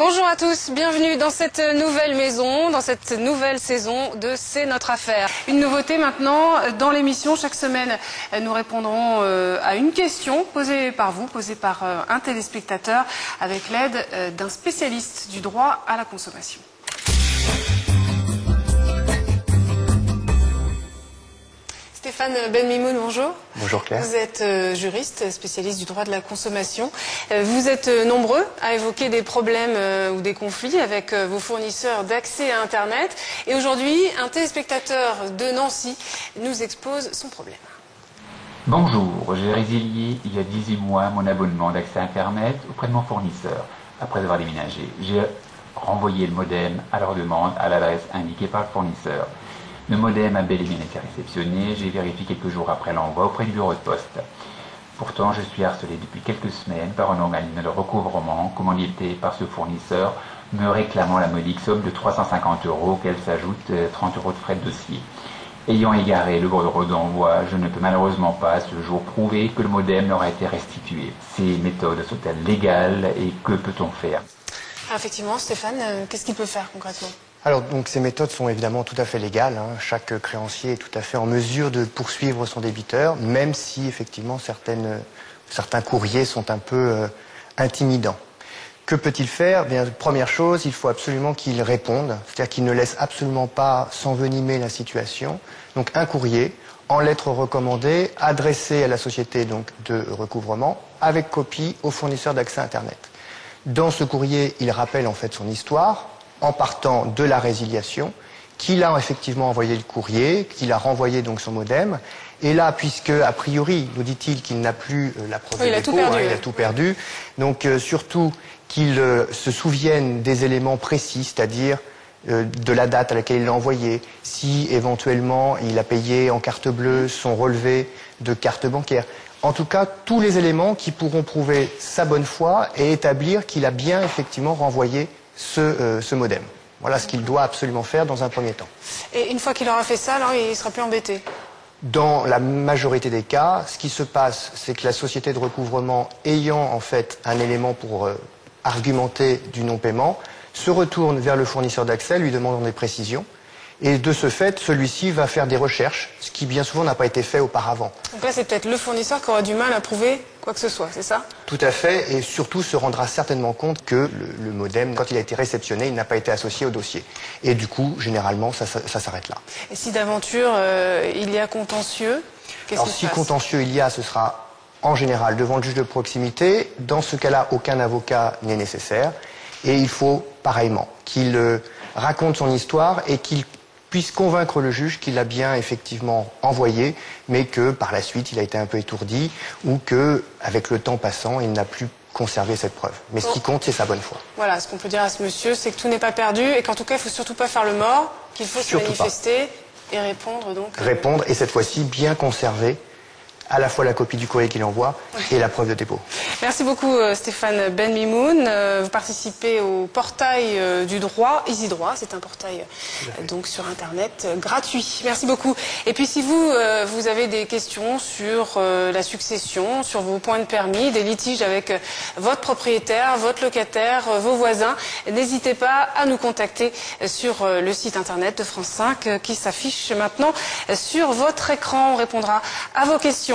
Bonjour à tous, bienvenue dans cette nouvelle maison, dans cette nouvelle saison de C'est notre affaire. Une nouveauté maintenant dans l'émission, chaque semaine nous répondrons à une question posée par vous, posée par un téléspectateur avec l'aide d'un spécialiste du droit à la consommation. Stéphane Benmimoun, bonjour. Bonjour Claire. Vous êtes juriste, spécialiste du droit de la consommation. Vous êtes nombreux à évoquer des problèmes ou des conflits avec vos fournisseurs d'accès à Internet. Et aujourd'hui, un téléspectateur de Nancy nous expose son problème. Bonjour, j'ai résilié il y a 18 mois mon abonnement d'accès à Internet auprès de mon fournisseur. Après avoir déménagé, j'ai renvoyé le modem à leur demande à l'adresse indiquée par le fournisseur. Le modem a bel et bien été réceptionné, j'ai vérifié quelques jours après l'envoi auprès du bureau de poste. Pourtant, je suis harcelé depuis quelques semaines par un organisme de recouvrement commandité par ce fournisseur, me réclamant la modique somme de 350 € auquel s'ajoutent 30 € de frais de dossier. Ayant égaré le bureau d'envoi, je ne peux malheureusement pas à ce jour prouver que le modem leur a été restitué. Ces méthodes sont-elles légales et que peut-on faire? Effectivement, Stéphane, qu'est-ce qu'il peut faire concrètement? Alors, donc, ces méthodes sont évidemment tout à fait légales. Chaque créancier est tout à fait en mesure de poursuivre son débiteur, même si effectivement certains courriers sont un peu intimidants. Que peut-il faire? Bien, première chose, il faut absolument qu'il réponde, c'est-à-dire qu'il ne laisse absolument pas s'envenimer la situation. Donc un courrier en lettres recommandées adressé à la société donc, de recouvrement avec copie au fournisseur d'accès Internet. Dans ce courrier, il rappelle en fait son histoire, en partant de la résiliation, qu'il a effectivement envoyé le courrier, qu'il a renvoyé donc son modem. Et là, puisque, a priori, nous dit-il qu'il n'a plus la preuve de dépôt, il a tout perdu, donc surtout qu'il se souvienne des éléments précis, c'est-à-dire de la date à laquelle il l'a envoyé, si éventuellement il a payé en carte bleue son relevé de carte bancaire. En tout cas, tous les éléments qui pourront prouver sa bonne foi et établir qu'il a bien effectivement renvoyé ce modem. Voilà ce qu'il doit absolument faire dans un premier temps. Et une fois qu'il aura fait ça, alors il ne sera plus embêté? Dans la majorité des cas, ce qui se passe, c'est que la société de recouvrement, ayant en fait un élément pour argumenter du non-paiement, se retourne vers le fournisseur d'accès, lui demandant des précisions. Et de ce fait, celui-ci va faire des recherches, ce qui bien souvent n'a pas été fait auparavant. Donc là, c'est peut-être le fournisseur qui aura du mal à prouver quoi que ce soit, c'est ça? Tout à fait, et surtout se rendra certainement compte que le modem, quand il a été réceptionné, il n'a pas été associé au dossier. Et du coup, généralement, ça s'arrête là. Et si d'aventure, il y a contentieux, qu'est-ce qui se passe? Si contentieux il y a, ce sera en général devant le juge de proximité. Dans ce cas-là, aucun avocat n'est nécessaire. Et il faut, pareillement, qu'il raconte son histoire et qu'il puisse convaincre le juge qu'il a bien effectivement envoyé, mais que par la suite il a été un peu étourdi ou que, avec le temps passant, il n'a plus conservé cette preuve. Mais ce qui compte, c'est sa bonne foi. Voilà, ce qu'on peut dire à ce monsieur, c'est que tout n'est pas perdu et qu'en tout cas, il ne faut surtout pas faire le mort, qu'il faut se manifester et répondre donc. Répondre et cette fois-ci bien conserver à la fois la copie du courrier qu'il envoie et la preuve de dépôt. Merci beaucoup Stéphane Benmimoun. Vous participez au portail du droit, Easy Droit, c'est un portail donc sur Internet gratuit. Merci beaucoup. Et puis si vous avez des questions sur la succession, sur vos points de permis, des litiges avec votre propriétaire, votre locataire, vos voisins, n'hésitez pas à nous contacter sur le site Internet de France 5 qui s'affiche maintenant sur votre écran. On répondra à vos questions.